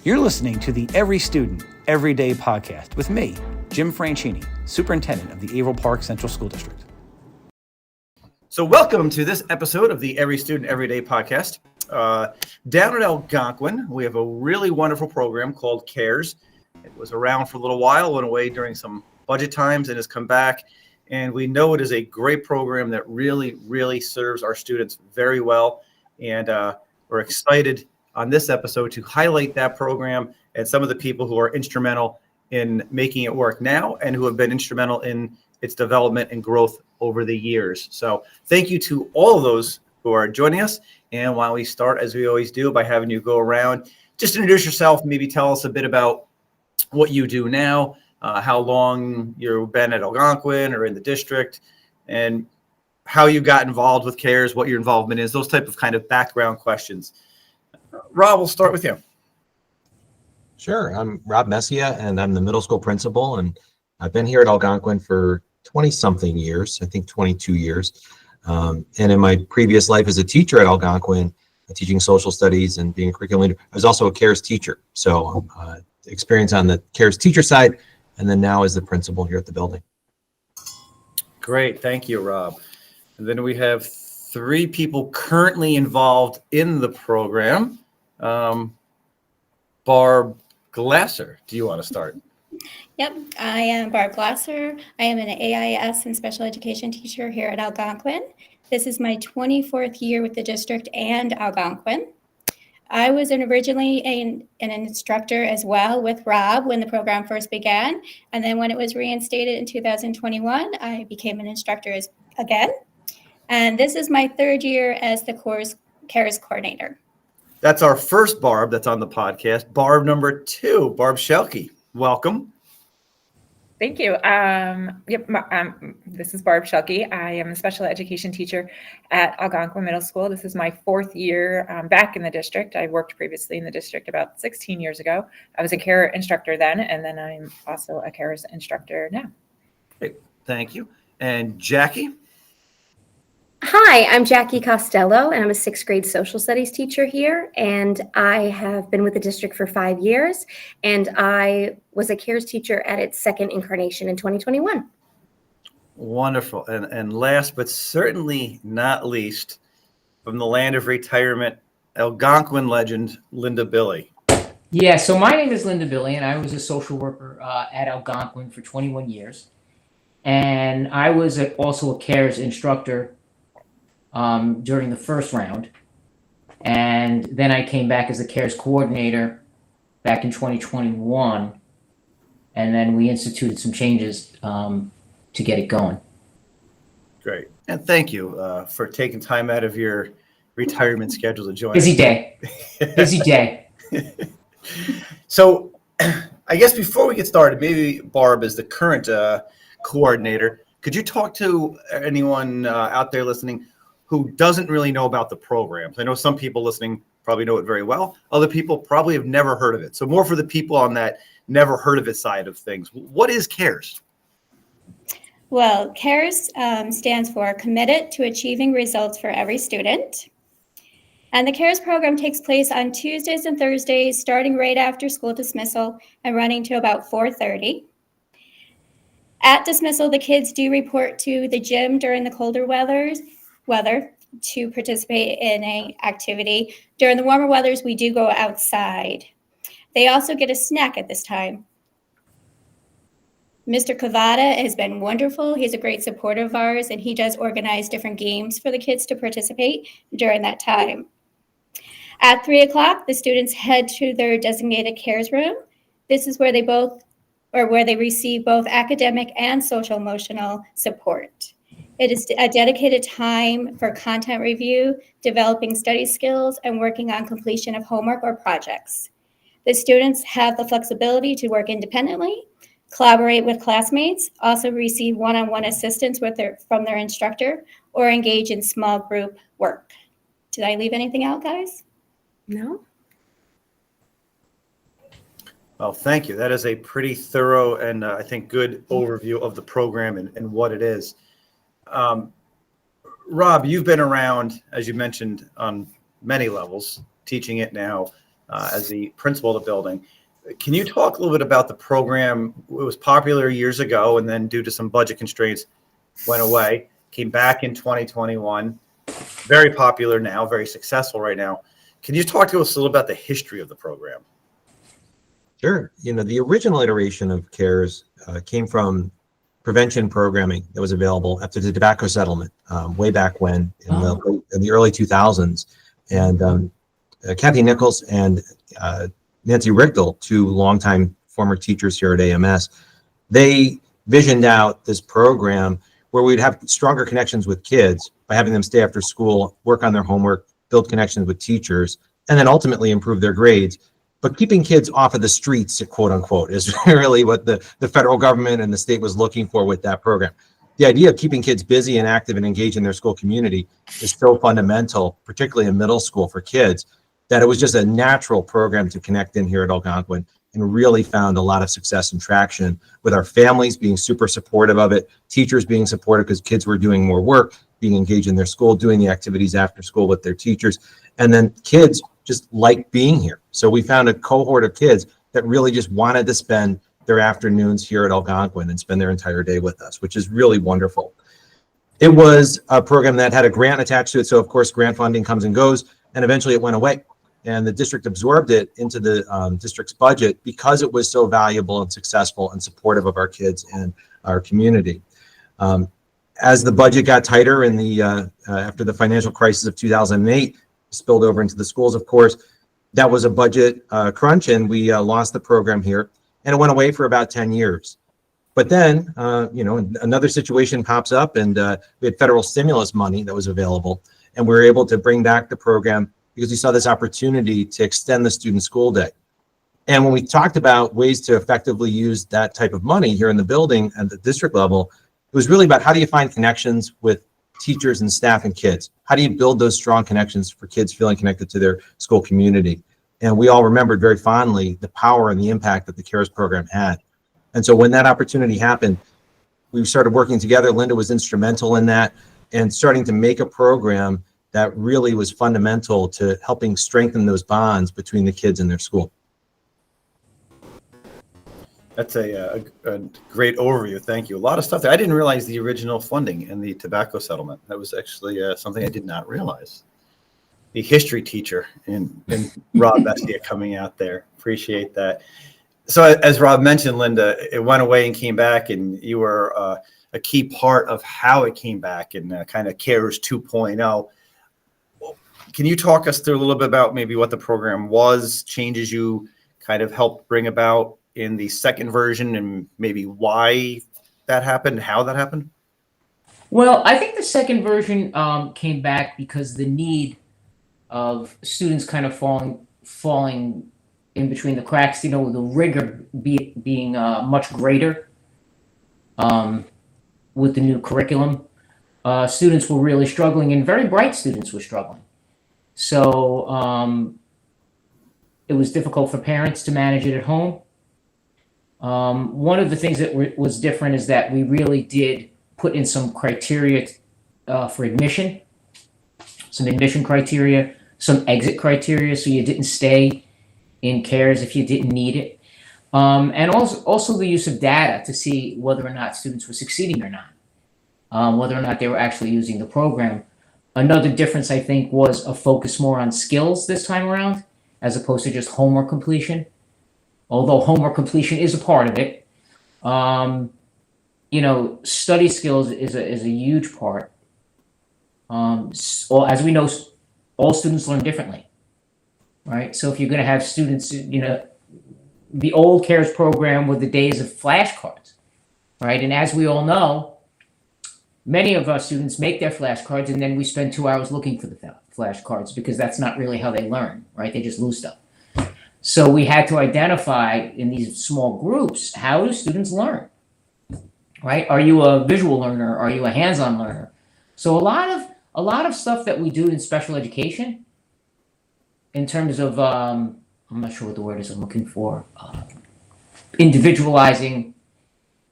You're listening to the Every Student, Every Day podcast with me, Jim Franchini, Superintendent of the Averill Park Central School District. So welcome to this episode of the Every Student, Every Day podcast. Down at Algonquin, we have a really wonderful program called Cares. It was around for a little while, went away during some budget times, and has come back. And we know it is a great program that really serves our students very well. And we're excited on this episode to highlight that program and some of the people who are instrumental in making it work now and who have been instrumental in its development and growth over the years. So thank you to all of those who are joining us. And while we start, as we always do, by having you go around, just introduce yourself, maybe tell us a bit about what you do now, how long you've been at Algonquin or in the district, and how you got involved with CARES, what your involvement is, those type of kind of background questions. Rob, we'll start with you. Sure. I'm Rob Messia, and I'm the middle school principal, and I've been here at Algonquin for 20-something years, I think 22 years. And in my previous life as a teacher at Algonquin, teaching social studies and being a curriculum leader, I was also a CARES teacher. So experience on the CARES teacher side, and then now as the principal here at the building. Great. Thank you, Rob. And then we have three people currently involved in the program. Barb Glasser, do you want to start? Yep, I am Barb Glasser. I am an AIS and special education teacher here at Algonquin. This is my 24th year with the district and Algonquin. I was originally an instructor as well with Rob when the program first began. And then when it was reinstated in 2021, I became an instructor again. And this is my third year as the CARES coordinator. That's our first Barb that's on the podcast. Barb number 2, Barb Schielke. Welcome. Thank you. This is Barb Schielke. I am a special education teacher at Algonquin Middle School. This is my 4th year back in the district. I worked previously in the district about 16 years ago. I was a CARE instructor then, and then I'm also a CARES instructor now. Great. Thank you. And Jackie? Hi, I'm Jaclyn Costello, and I'm a 6th grade social studies teacher here, and I have been with the district for 5 years, and I was a CARES teacher at its 2nd incarnation in 2021. Wonderful. And last but certainly not least, from the land of retirement, Algonquin legend, Linda Bille. Yeah, so my name is Linda Bille, and I was a social worker at Algonquin for 21 years. And I was also a CARES instructor during the first round. And then I came back as a CARES coordinator back in 2021. And then we instituted some changes to get it going. Great. And thank you for taking time out of your retirement schedule to join Busy us. day. Busy day. So I guess before we get started, maybe Barb, as the current coordinator, could you talk to anyone out there listening who doesn't really know about the programs? I know some people listening probably know it very well. Other people probably have never heard of it. So more for the people on that never heard of it side of things. What is CARES? Well, CARES stands for Committed to Achieving Results for Every Student. And the CARES program takes place on Tuesdays and Thursdays, starting right after school dismissal and running to about 4:30. At dismissal, the kids do report to the gym during the colder weather to participate in an activity. During the warmer weathers, we do go outside. They also get a snack at this time. Mr. Cavada has been wonderful. He's a great supporter of ours, and he does organize different games for the kids to participate during that time. At 3 o'clock, the students head to their designated CARES room. This is where they receive both academic and social emotional support. It is a dedicated time for content review, developing study skills, and working on completion of homework or projects. The students have the flexibility to work independently, collaborate with classmates, also receive one-on-one assistance from their instructor, or engage in small group work. Did I leave anything out, guys? No? Well, thank you. That is a pretty thorough and I think good overview of the program and what it is. Rob, you've been around, as you mentioned, on many levels, teaching it now. as the principal of the building. Can you talk a little bit about the program? It was popular years ago, and then due to some budget constraints, went away, came back in 2021. Very popular now, very successful right now. Can you talk to us a little about the history of the program? Sure. The original iteration of CARES came from prevention programming that was available after the tobacco settlement way back when in the early 2000s. And Kathy Nichols and Nancy Richtel, two longtime former teachers here at AMS, they visioned out this program where we'd have stronger connections with kids by having them stay after school, work on their homework, build connections with teachers, and then ultimately improve their grades. But keeping kids off of the streets, quote unquote, is really what the federal government and the state was looking for with that program. The idea of keeping kids busy and active and engaged in their school community is so fundamental, particularly in middle school for kids, that it was just a natural program to connect in here at Algonquin, and really found a lot of success and traction with our families being super supportive of it, teachers being supportive because kids were doing more work, being engaged in their school, doing the activities after school with their teachers, and then kids just like being here. So we found a cohort of kids that really just wanted to spend their afternoons here at Algonquin and spend their entire day with us, which is really wonderful. It was a program that had a grant attached to it. So of course, grant funding comes and goes, and eventually it went away. And the district absorbed it into the district's budget because it was so valuable and successful and supportive of our kids and our community. As the budget got tighter in the after the financial crisis of 2008, spilled over into the schools, of course, that was a budget crunch, and we lost the program here, and it went away for about 10 years. But then, another situation pops up, and we had federal stimulus money that was available, and we were able to bring back the program because we saw this opportunity to extend the student school day. And when we talked about ways to effectively use that type of money here in the building at the district level, it was really about how do you find connections with teachers and staff and kids? How do you build those strong connections for kids feeling connected to their school community? And we all remembered very fondly the power and the impact that the CARES program had. And so when that opportunity happened, we started working together. Linda was instrumental in that, and starting to make a program that really was fundamental to helping strengthen those bonds between the kids and their school. That's a great overview. Thank you. A lot of stuff there. I didn't realize the original funding in the tobacco settlement. That was actually something I did not realize. The history teacher in Rob Messia coming out there. Appreciate that. So as Rob mentioned, Linda, it went away and came back, and you were a key part of how it came back and kind of CARES 2.0. Can you talk us through a little bit about maybe what the program was, changes you kind of helped bring about in the second version, and maybe why that happened, how that happened? Well, I think the second version came back because the need of students kind of falling in between the cracks, the rigor being much greater with the new curriculum. Students were really struggling, and very bright students were struggling. So it was difficult for parents to manage it at home. One of the things that was different is that we really did put in some criteria for admission, some admission criteria, some exit criteria, so you didn't stay in CARES if you didn't need it. And also the use of data to see whether or not students were succeeding or not, whether or not they were actually using the program. Another difference, I think, was a focus more on skills this time around, as opposed to just homework completion. Although homework completion is a part of it, study skills is a huge part. So as we know, all students learn differently, right? So if you're going to have students, the old CARES program were the days of flashcards, right? And as we all know, many of our students make their flashcards, and then we spend 2 hours looking for the flashcards because that's not really how they learn, right? They just lose stuff. So we had to identify in these small groups, how do students learn, right? Are you a visual learner? Are you a hands-on learner? So a lot of stuff that we do in special education, in terms of, I'm not sure what the word is I'm looking for, individualizing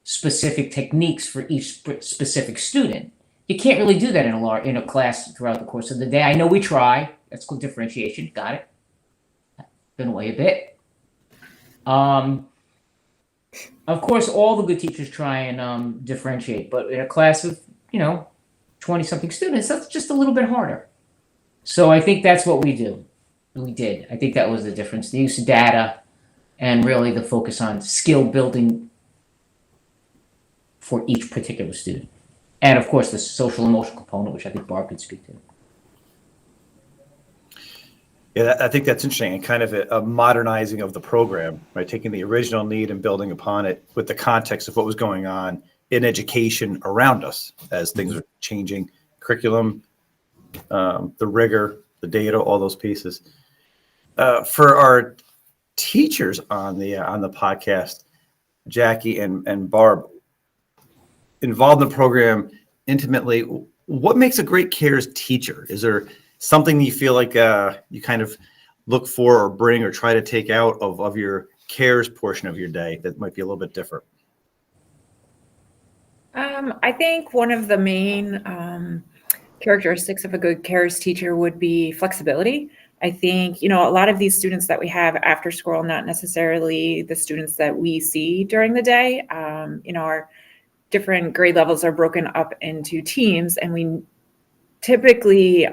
specific techniques for each specific student. You can't really do that in a class throughout the course of the day. I know we try. That's called differentiation. Got it. been away a bit. Of course, all the good teachers try and differentiate, but in a class of 20-something students, that's just a little bit harder. So I think that's what we did. I think that was the difference: the use of data and really the focus on skill building for each particular student, and of course the social emotional component, which I think Barb could speak to. Yeah, I think that's interesting, and kind of a modernizing of the program, right? Taking the original need and building upon it with the context of what was going on in education around us as things are changing, curriculum, the rigor, the data, all those pieces. For our teachers on the podcast, Jackie and Barb, involved in the program intimately, what makes a great CARES teacher? Is there something you feel like you kind of look for or bring or try to take out of your CARES portion of your day that might be a little bit different? I think one of the main characteristics of a good CARES teacher would be flexibility. I think, a lot of these students that we have after school, not necessarily the students that we see during the day. Our different grade levels are broken up into teams, and we typically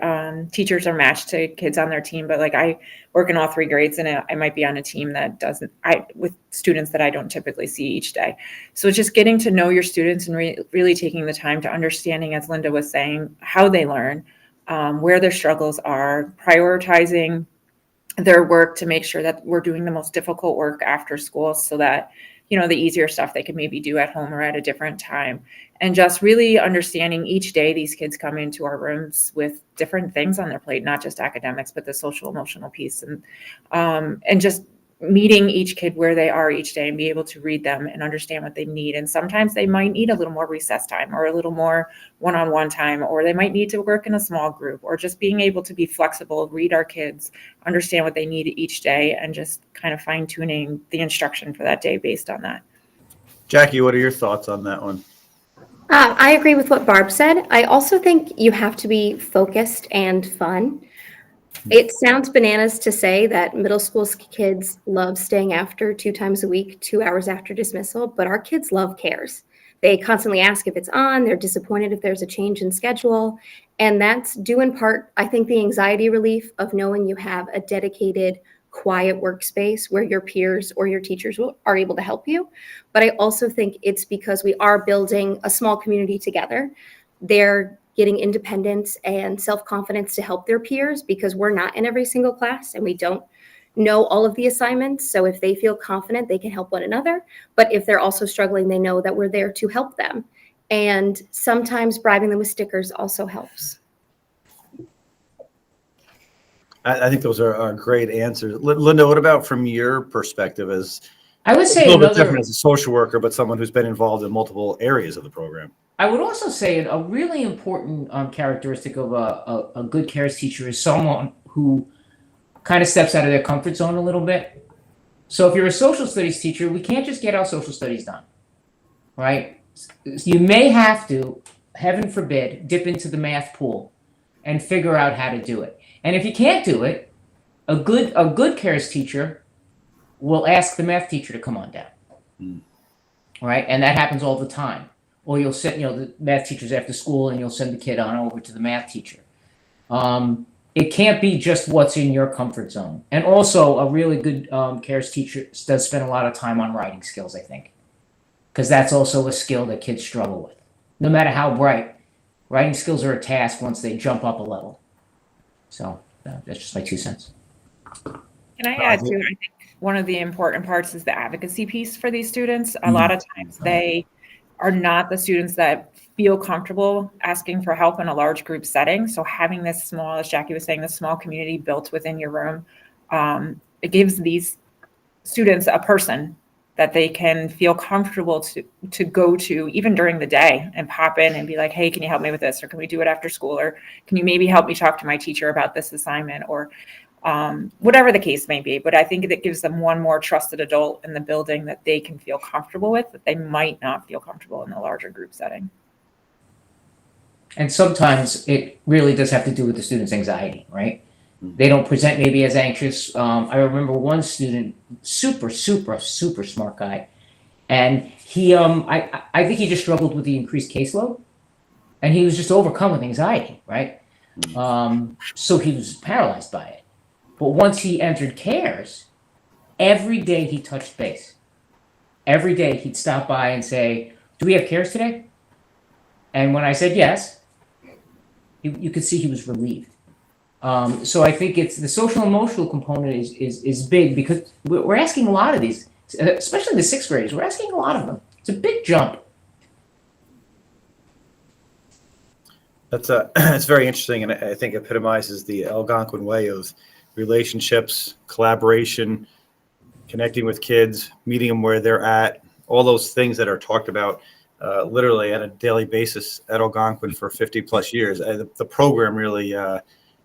teachers are matched to kids on their team, but like I work in all three grades, and I might be on a team that with students that I don't typically see each day. So it's just getting to know your students and really taking the time to understanding, as Linda was saying, how they learn, where their struggles are, prioritizing their work to make sure that we're doing the most difficult work after school so that the easier stuff they could maybe do at home or at a different time. And just really understanding each day these kids come into our rooms with different things on their plate, not just academics, but the social emotional piece. And just meeting each kid where they are each day and be able to read them and understand what they need. And sometimes they might need a little more recess time or a little more one-on-one time, or they might need to work in a small group, or just being able to be flexible, read our kids, understand what they need each day, and just kind of fine-tuning the instruction for that day based on that. Jackie, what are your thoughts on that one? I agree with what Barb said. I also think you have to be focused and fun. It sounds bananas to say that middle school kids love staying after 2 times a week, 2 hours after dismissal, but our kids love CARES. They constantly ask if it's on, they're disappointed if there's a change in schedule. And that's due in part, I think, the anxiety relief of knowing you have a dedicated, quiet workspace where your peers or your teachers are able to help you. But I also think it's because we are building a small community together. They're getting independence and self-confidence to help their peers because we're not in every single class and we don't know all of the assignments. So if they feel confident, they can help one another. But if they're also struggling, they know that we're there to help them. And sometimes bribing them with stickers also helps. I think those are great answers. Linda, what about from your perspective as I would say a little bit different as a social worker, but someone who's been involved in multiple areas of the program? I would also say a really important characteristic of a good CARES teacher is someone who kind of steps out of their comfort zone a little bit. So if you're a social studies teacher, we can't just get our social studies done, right? You may have to, heaven forbid, dip into the math pool and figure out how to do it. And if you can't do it, a good CARES teacher will ask the math teacher to come on down, right? And that happens all the time. Or you'll send, the math teachers after school, and you'll send the kid on over to the math teacher. It can't be just what's in your comfort zone. And also, a really good CARES teacher does spend a lot of time on writing skills, I think, because that's also a skill that kids struggle with. No matter how bright, writing skills are a task once they jump up a level. So that's just my 2 cents. Can I add too? I think one of the important parts is the advocacy piece for these students. A lot of times they are not the students that feel comfortable asking for help in a large group setting. So having this small, as Jackie was saying, this small community built within your room, it gives these students a person that they can feel comfortable to go to even during the day and pop in and be like, hey, can you help me with this? Or can we do it after school? Or can you maybe help me talk to my teacher about this assignment? Or whatever the case may be. But I think it gives them one more trusted adult in the building that they can feel comfortable with, that they might not feel comfortable in the larger group setting. And sometimes it really does have to do with the student's anxiety, right? They don't present maybe as anxious. I remember one student, super smart guy, and he, I think he just struggled with the increased caseload, and he was just overcome with anxiety, right? So he was paralyzed by it. But once he entered CARES, every day he touched base. Every day he'd stop by and say, "Do we have CARES today?" And when I said yes, you could see he was relieved. So I think it's the social emotional component is big, because we're asking a lot of these, especially the sixth graders. We're asking a lot of them. It's a big jump. It's very interesting, and I think epitomizes the Algonquin way of relationships, collaboration, connecting with kids, meeting them where they're at, all those things that are talked about literally on a daily basis at Algonquin for 50 plus years. The program really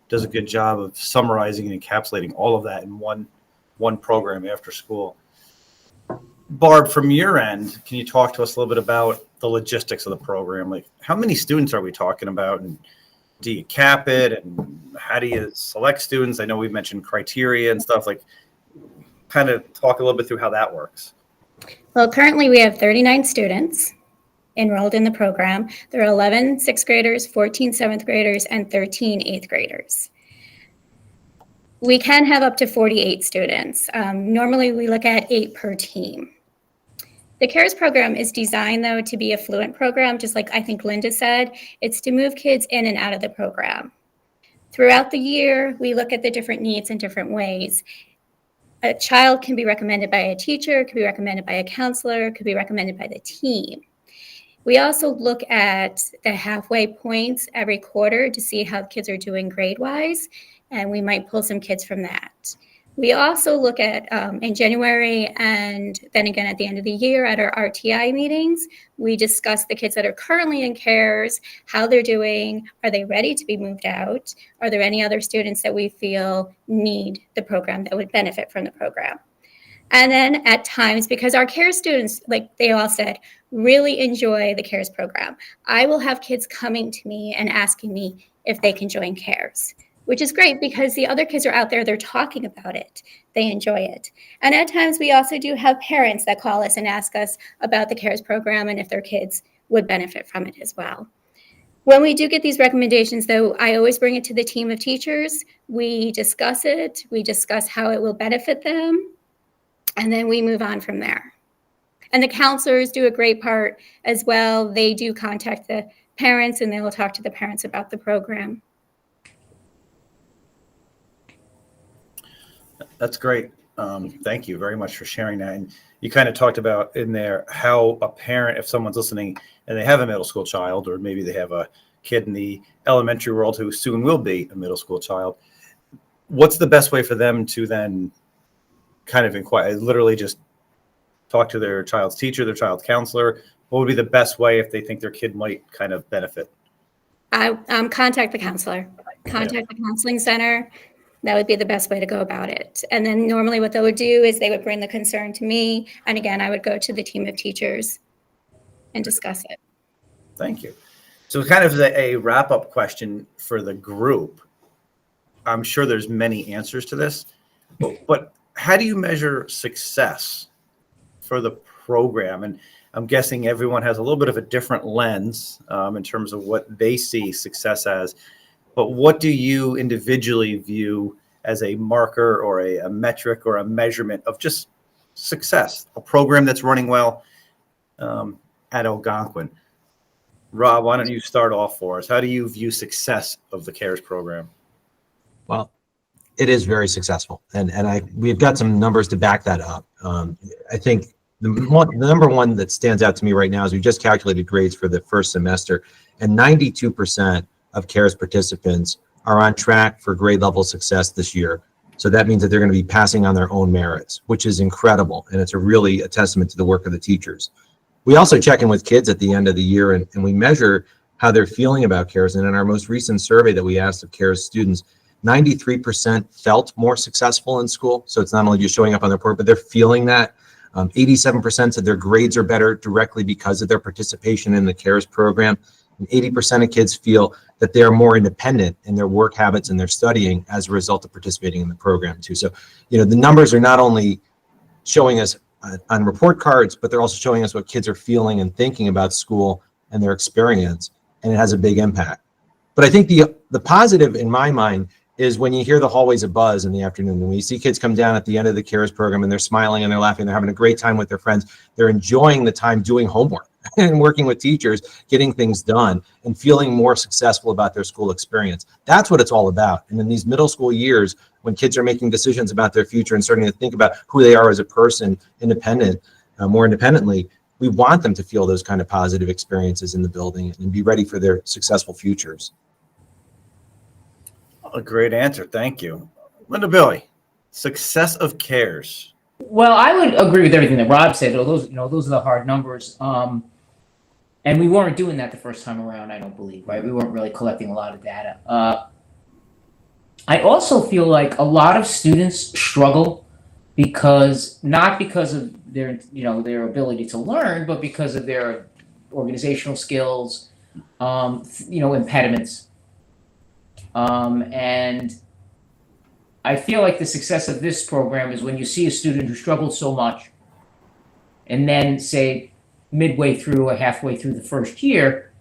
does a good job of summarizing and encapsulating all of that in one program after school. Barb, from your end, can you talk to us a little bit about the logistics of the program? Like, how many students are we talking about, and do you cap it, and how do you select students? I know we mentioned criteria and stuff. Like, kind of talk a little bit through how that works. Well, currently we have 39 students enrolled in the program. There are 11 sixth graders, 14 seventh graders, and 13 eighth graders. We can have up to 48 students. Normally we look at 8 per team. The CARES program is designed, though, to be a fluent program, just like I think Linda said. It's to move kids in and out of the program. Throughout the year, we look at the different needs in different ways. A child can be recommended by a teacher, could be recommended by a counselor, could be recommended by the team. We also look at the halfway points every quarter to see how the kids are doing grade-wise, and we might pull some kids from that. We also look at, in January and then again at the end of the year at our RTI meetings, we discuss the kids that are currently in CARES, how they're doing, are they ready to be moved out? Are there any other students that we feel need the program that would benefit from the program? And then at times, because our CARES students, like they all said, really enjoy the CARES program, I will have kids coming to me and asking me if they can join CARES, which is great because the other kids are out there, they're talking about it, they enjoy it. And at times we also do have parents that call us and ask us about the CARES program and if their kids would benefit from it as well. When we do get these recommendations, though, I always bring it to the team of teachers. We discuss it, we discuss how it will benefit them, and then we move on from there. And the counselors do a great part as well. They do contact the parents and they will talk to the parents about the program. That's great. Thank you very much for sharing that. And you kind of talked about in there how a parent, if someone's listening and they have a middle school child, or maybe they have a kid in the elementary world who soon will be a middle school child, what's the best way for them to then kind of inquire, literally just talk to their child's teacher, their child's counselor? What would be the best way if they think their kid might kind of benefit? Contact the counselor, contact the counseling center. That would be the best way to go about it. And then normally what they would do is they would bring the concern to me. And again, I would go to the team of teachers and discuss it. Thank you. So kind of a wrap-up question for the group. I'm sure there's many answers to this, but how do you measure success for the program? And I'm guessing everyone has a little bit of a different lens in terms of what they see success as. But what do you individually view as a marker or a metric or a measurement of just success, a program that's running well at Algonquin? Rob, why don't you start off for us? How do you view success of the CARES program? Well, it is very successful, and we've got some numbers to back that up. I think the number one that stands out to me right now is we just calculated grades for the first semester, and 92% of CARES participants are on track for grade level success this year. So that means that they're going to be passing on their own merits, which is incredible. And it's really a testament to the work of the teachers. We also check in with kids at the end of the year and we measure how they're feeling about CARES. And in our most recent survey that we asked of CARES students, 93% felt more successful in school. So it's not only just showing up on their report, but they're feeling that. 87% said their grades are better directly because of their participation in the CARES program. And 80% of kids feel that they are more independent in their work habits and their studying as a result of participating in the program too. So, the numbers are not only showing us on report cards, but they're also showing us what kids are feeling and thinking about school and their experience, and it has a big impact. But I think the positive in my mind is when you hear the hallways abuzz in the afternoon, when you see kids come down at the end of the CARES program and they're smiling and they're laughing, they're having a great time with their friends, they're enjoying the time doing homework and working with teachers, getting things done and feeling more successful about their school experience. That's what it's all about. And in these middle school years, when kids are making decisions about their future and starting to think about who they are as a person, more independently, we want them to feel those kind of positive experiences in the building and be ready for their successful futures. A great answer. Thank you. Linda Bille, success of CARES. Well, I would agree with everything that Rob said. Those are the hard numbers. And we weren't doing that the first time around, I don't believe, right? We weren't really collecting a lot of data. I also feel like a lot of students struggle not because of their ability to learn, but because of their organizational skills, impediments. And I feel like the success of this program is when you see a student who struggled so much and then say midway through or halfway through the first year,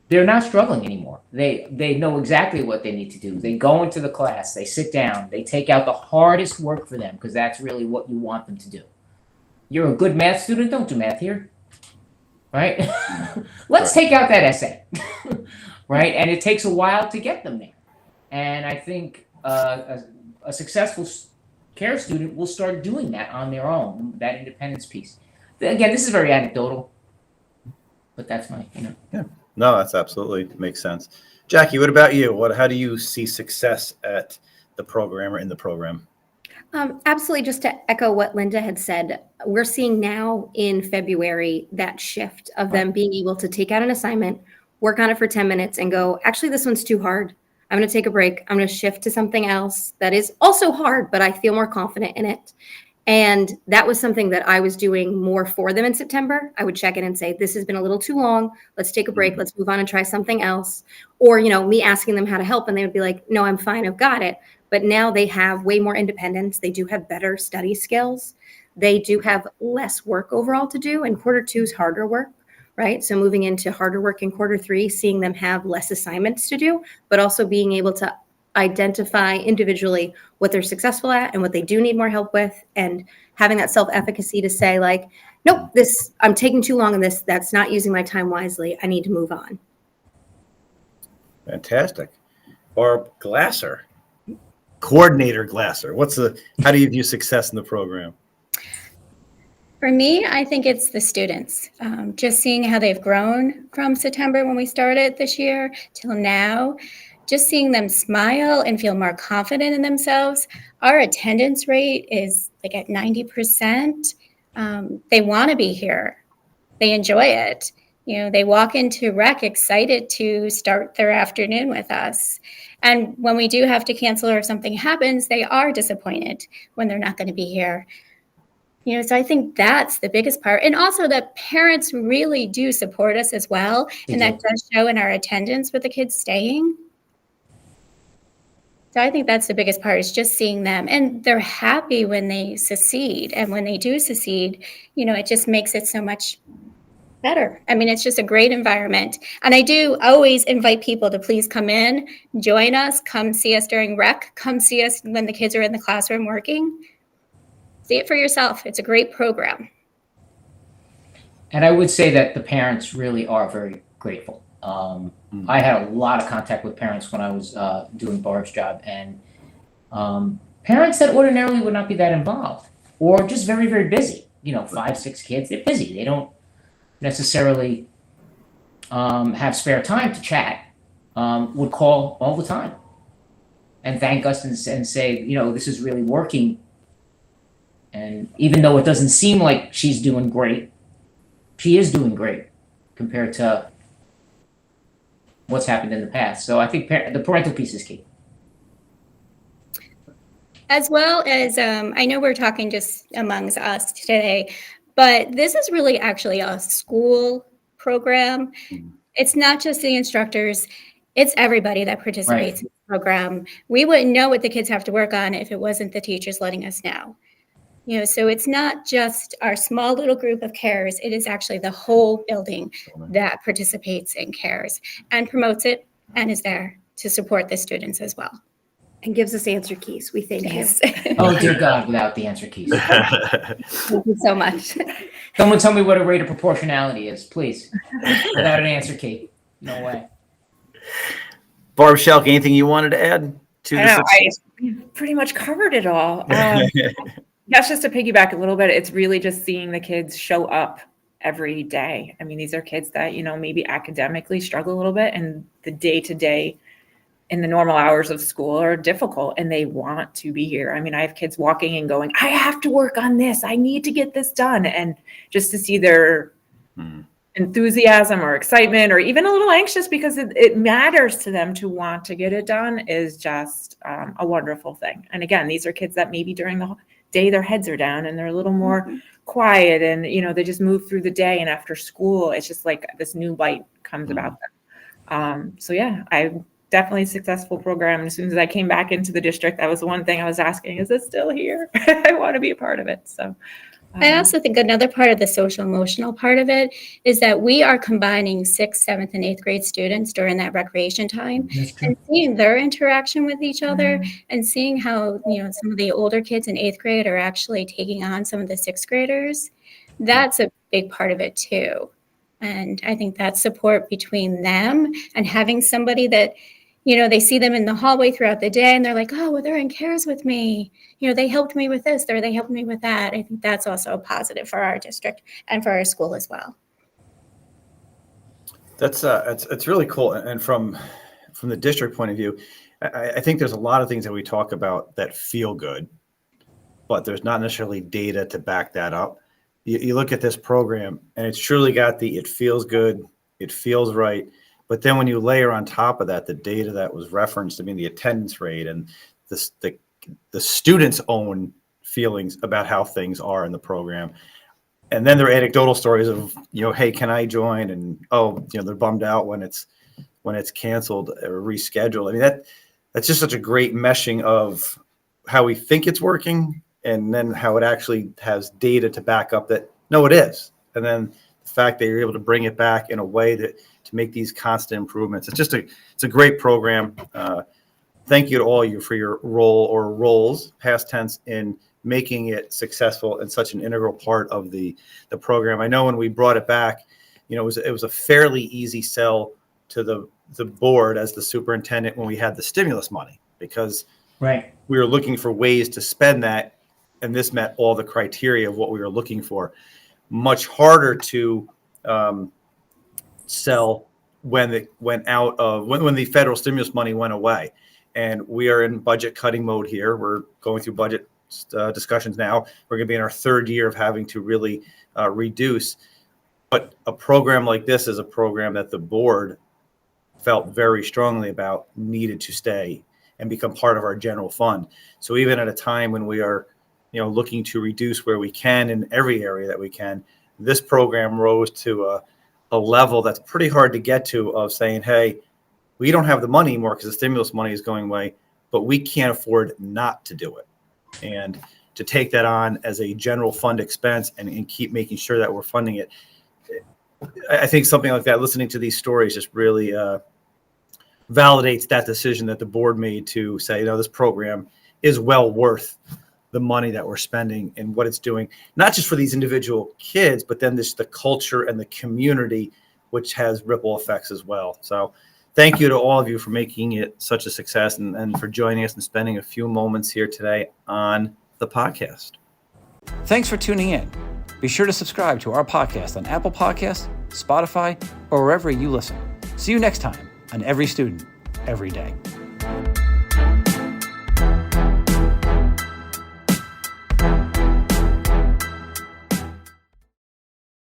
they're not struggling anymore. They know exactly what they need to do. They go into the class, they sit down, they take out the hardest work for them because that's really what you want them to do. You're a good math student, don't do math here, right? Let's take out that essay, right? And it takes a while to get them there. And I think a successful CARE student will start doing that on their own, that independence piece. Again, this is very anecdotal, but that's my, Yeah, no, that's absolutely makes sense. Jackie, what about you? How do you see success at the program or in the program? Absolutely. Just to echo what Linda had said, we're seeing now in February that shift of them being able to take out an assignment, work on it for 10 minutes and go, actually, this one's too hard. I'm going to take a break. I'm going to shift to something else that is also hard, but I feel more confident in it. And that was something that I was doing more for them in September. I would check in and say, this has been a little too long. Let's take a break. Let's move on and try something else. Or, me asking them how to help. And they would be like, no, I'm fine. I've got it. But now they have way more independence. They do have better study skills. They do have less work overall to do. And quarter 2 is harder work, right? So moving into harder work in quarter 3, seeing them have less assignments to do, but also being able to identify individually what they're successful at and what they do need more help with, and having that self-efficacy to say like, nope, I'm taking too long in this. That's not using my time wisely. I need to move on. Fantastic. Or Glasser, coordinator Glasser. How do you view success in the program? For me, I think it's the students. Just seeing how they've grown from September when we started this year till now, just seeing them smile and feel more confident in themselves. Our attendance rate is like at 90%. They want to be here. They enjoy it. They walk into rec excited to start their afternoon with us. And when we do have to cancel or if something happens, they are disappointed when they're not going to be here. So I think that's the biggest part. And also that parents really do support us as well. And that does show in our attendance with the kids staying. So I think that's the biggest part, is just seeing them. And they're happy when they succeed. And when they do succeed, it just makes it so much better. I mean, it's just a great environment. And I do always invite people to please come in, join us, come see us during rec, come see us when the kids are in the classroom working. See it for yourself. It's a great program. And I would say that the parents really are very grateful. I had a lot of contact with parents when I was doing Barb's job, and parents that ordinarily would not be that involved, or just very, very busy. 5, 6 kids, they're busy. They don't necessarily have spare time to chat. Would call all the time and thank us and say, this is really working. And even though it doesn't seem like she's doing great, she is doing great compared to what's happened in the past. So I think the parental piece is key. As well as, I know we're talking just amongst us today, but this is really actually a school program. It's not just the instructors, it's everybody that participates in the program. We wouldn't know what the kids have to work on if it wasn't the teachers letting us know. So it's not just our small little group of CARES, it is actually the whole building that participates in CARES and promotes it and is there to support the students as well. And gives us answer keys. We thank you. Oh, dear God, without the answer keys. Thank you so much. Someone tell me what a rate of proportionality is, please. Without an answer key. No way. Barb, Schielke, anything you wanted to add to this? I pretty much covered it all. That's just to piggyback a little bit. It's really just seeing the kids show up every day. I mean, these are kids that, maybe academically struggle a little bit, and the day-to-day in the normal hours of school are difficult, and they want to be here. I mean, I have kids walking and going, I have to work on this. I need to get this done. And just to see their enthusiasm or excitement, or even a little anxious because it matters to them to want to get it done, is just a wonderful thing. And again, these are kids that maybe during the day their heads are down and they're a little more quiet, and they just move through the day, and after school it's just like this new light comes about them. So yeah, definitely a successful program. And as soon as I came back into the district, that was the one thing I was asking, is it still here? I want to be a part of it. So I also think another part of the social emotional part of it is that we are combining 6th, 7th, and 8th grade students during that recreation time, and seeing their interaction with each other, and seeing how, some of the older kids in 8th grade are actually taking on some of the 6th graders. That's a big part of it too. And I think that support between them and having somebody that, they see them in the hallway throughout the day and they're like, oh, well, they're in CARES with me. They helped me with this, or they helped me with that. I think that's also a positive for our district and for our school as well. It's really cool. And from the district point of view, I think there's a lot of things that we talk about that feel good, but there's not necessarily data to back that up. You look at this program and it's truly got it feels good, it feels right. But then when you layer on top of that the data that was referenced, the attendance rate and the students' own feelings about how things are in the program, and then their anecdotal stories of, hey, can I join? And they're bummed out when it's canceled or rescheduled. That's just such a great meshing of how we think it's working, and then how it actually has data to back up that no, it is. And then the fact that you're able to bring it back in a way to make these constant improvements. It's a great program. Thank you to all of you for your role or roles, past tense, in making it successful and such an integral part of the program. I know when we brought it back, it was a fairly easy sell to the board as the superintendent when we had the stimulus money, because we were looking for ways to spend that, and this met all the criteria of what we were looking for. Much harder to sell when it went out of when the federal stimulus money went away, and we are in budget cutting mode here. We're going through budget discussions now. We're going to be in our 3rd year of having to really reduce. But a program like this is a program that the board felt very strongly about needed to stay and become part of our general fund. So even at a time when we are, looking to reduce where we can in every area that we can, this program rose to a level that's pretty hard to get to, of saying, hey, we don't have the money anymore because the stimulus money is going away, but we can't afford not to do it. And to take that on as a general fund expense and keep making sure that we're funding it, I think something like that, listening to these stories, just really validates that decision that the board made to say, this program is well worth the money that we're spending and what it's doing, not just for these individual kids, but then the culture and the community, which has ripple effects as well. So thank you to all of you for making it such a success, and for joining us and spending a few moments here today on the podcast. Thanks for tuning in. Be sure to subscribe to our podcast on Apple Podcasts, Spotify, or wherever you listen. See you next time on Every Student, Every Day.